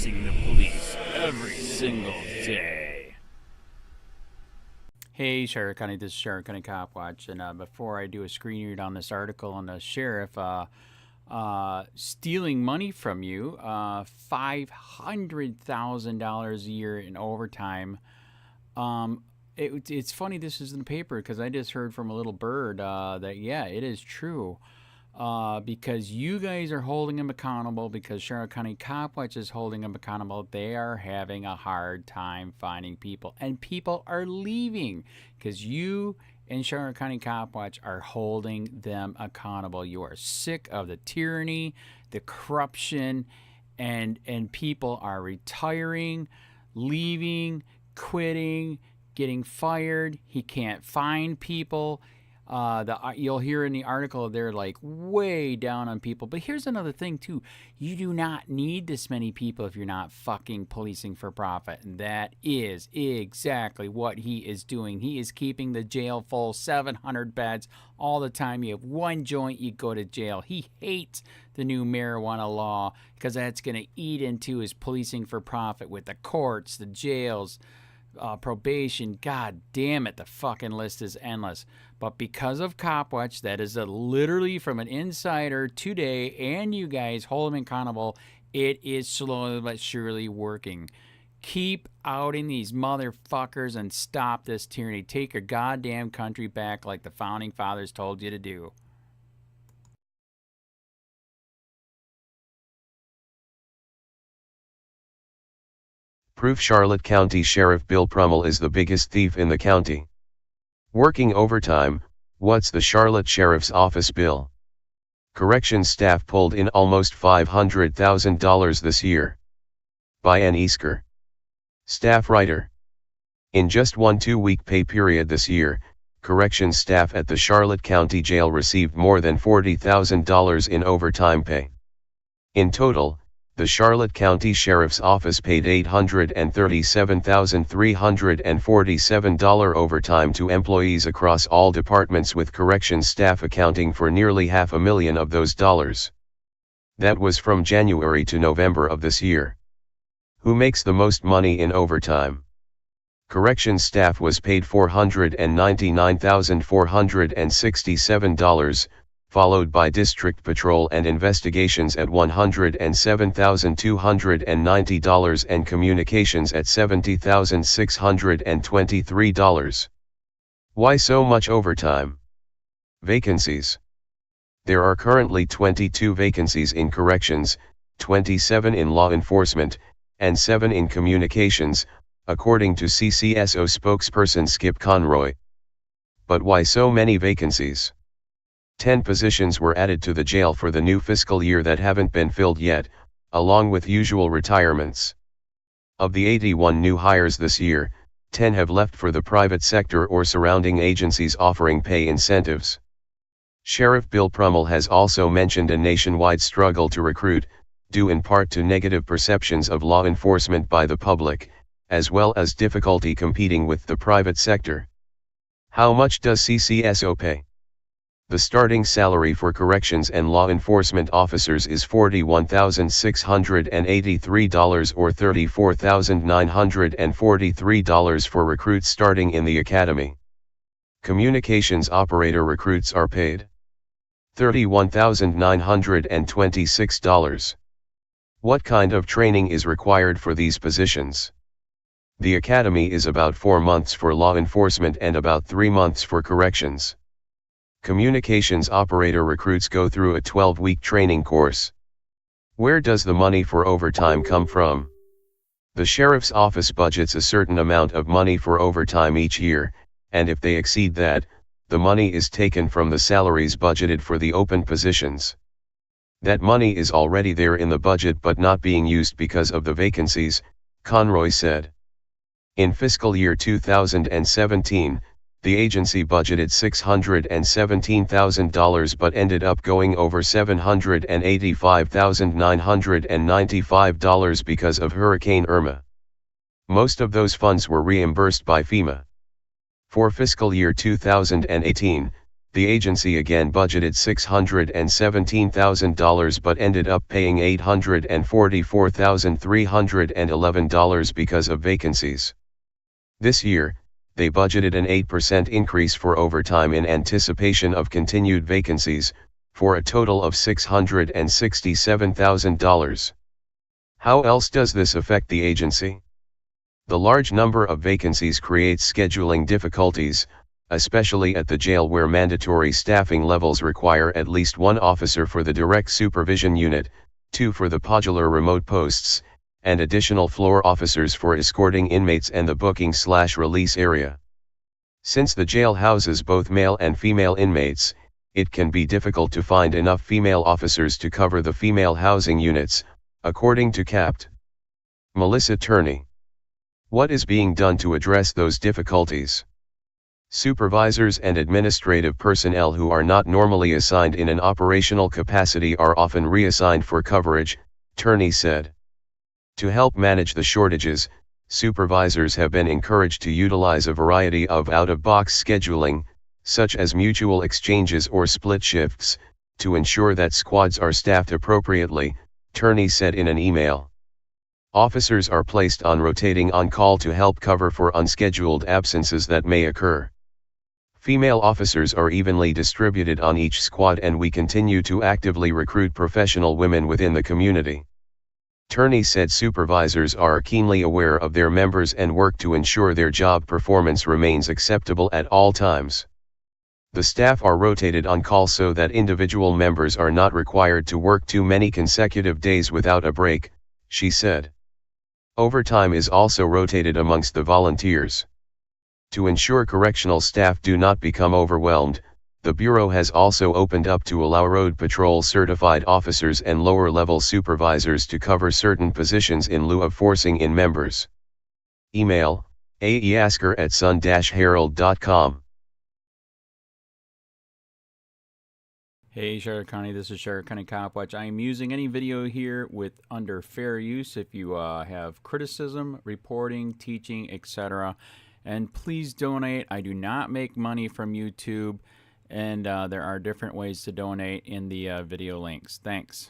policing the police every single day. Hey, Sheriff County, this is Sheriff County Copwatch, and before I do a screen read on this article on the sheriff stealing money from you, $500,000 a year in overtime. It's funny this is in the paper because I just heard from a little bird that, yeah, it is true. Because you guys are holding him accountable, because Sheriff County Copwatch is holding him accountable. They are having a hard time finding people, and people are leaving because you and Sheriff County Copwatch are holding them accountable. You are sick of the tyranny, the corruption, and people are retiring, leaving, quitting, getting fired. He can't find people. You'll hear in the article they're like way down on people. But here's another thing too. You do not need this many people if you're not fucking policing for profit. And that is exactly what he is doing. He is keeping the jail full, 700 beds all the time. You have one joint, you go to jail. He hates the new marijuana law because that's going to eat into his policing for profit with the courts, the jails, probation. God damn it, the fucking list is endless. But because of Copwatch, that is literally from an insider today, and you guys hold him accountable, it is slowly but surely working. Keep outing these motherfuckers and stop this tyranny. Take your goddamn country back like the founding fathers told you to do. Proof: Charlotte County Sheriff Bill Prummell is the biggest thief in the county. Working overtime, what's the Charlotte Sheriff's Office bill? Corrections staff pulled in almost $500,000 this year. By Ann Easker, staff writer. In just one 2-week pay period this year, corrections staff at the Charlotte County Jail received more than $40,000 in overtime pay. In total, the Charlotte County Sheriff's Office paid $837,347 overtime to employees across all departments, with corrections staff accounting for nearly $500,000 of those dollars. That was from January to November of this year. Who makes the most money in overtime? Corrections staff was paid $499,467, followed by District Patrol and Investigations at $107,290 and Communications at $70,623. Why so much overtime? Vacancies. There are currently 22 vacancies in corrections, 27 in law enforcement, and 7 in communications, according to CCSO spokesperson Skip Conroy. But why so many vacancies? 10 positions were added to the jail for the new fiscal year that haven't been filled yet, along with usual retirements. Of the 81 new hires this year, 10 have left for the private sector or surrounding agencies offering pay incentives. Sheriff Bill Prummell has also mentioned a nationwide struggle to recruit, due in part to negative perceptions of law enforcement by the public, as well as difficulty competing with the private sector. How much does CCSO pay? The starting salary for corrections and law enforcement officers is $41,683 or $34,943 for recruits starting in the academy. Communications operator recruits are paid $31,926. What kind of training is required for these positions? The academy is about 4 months for law enforcement and about 3 months for corrections. Communications operator recruits go through a 12-week training course. Where does the money for overtime come from? The sheriff's office budgets a certain amount of money for overtime each year, and if they exceed that, the money is taken from the salaries budgeted for the open positions. That money is already there in the budget but not being used because of the vacancies, Conroy said. In fiscal year 2017, the agency budgeted $617,000 but ended up going over $785,995 because of Hurricane Irma. Most of those funds were reimbursed by FEMA. For fiscal year 2018, The agency again budgeted $617,000 but ended up paying $844,311 because of vacancies. This year, they budgeted an 8% increase for overtime in anticipation of continued vacancies, for a total of $667,000. How else does this affect the agency? The large number of vacancies creates scheduling difficulties, especially at the jail where mandatory staffing levels require at least 1 officer for the direct supervision unit, 2 for the podular remote posts, and additional floor officers for escorting inmates and the booking/release area. Since the jail houses both male and female inmates, it can be difficult to find enough female officers to cover the female housing units, according to Capt. Melissa Turney. What is being done to address those difficulties? Supervisors and administrative personnel who are not normally assigned in an operational capacity are often reassigned for coverage, Turney said. To help manage the shortages, supervisors have been encouraged to utilize a variety of out-of-box scheduling, such as mutual exchanges or split shifts, to ensure that squads are staffed appropriately, Turney said in an email. Officers are placed on rotating on-call to help cover for unscheduled absences that may occur. Female officers are evenly distributed on each squad and we continue to actively recruit professional women within the community. Turney said supervisors are keenly aware of their members and work to ensure their job performance remains acceptable at all times. The staff are rotated on call so that individual members are not required to work too many consecutive days without a break, she said. Overtime is also rotated amongst the volunteers. To ensure correctional staff do not become overwhelmed, the Bureau has also opened up to allow road patrol certified officers and lower-level supervisors to cover certain positions in lieu of forcing in members. Email, aeasker@sun-herald.com. Hey Sheriff County, this is Sheriff County Copwatch. I am using any video here with under fair use if you have criticism, reporting, teaching, etc. And please donate. I do not make money from YouTube, and there are different ways to donate in the video links. Thanks.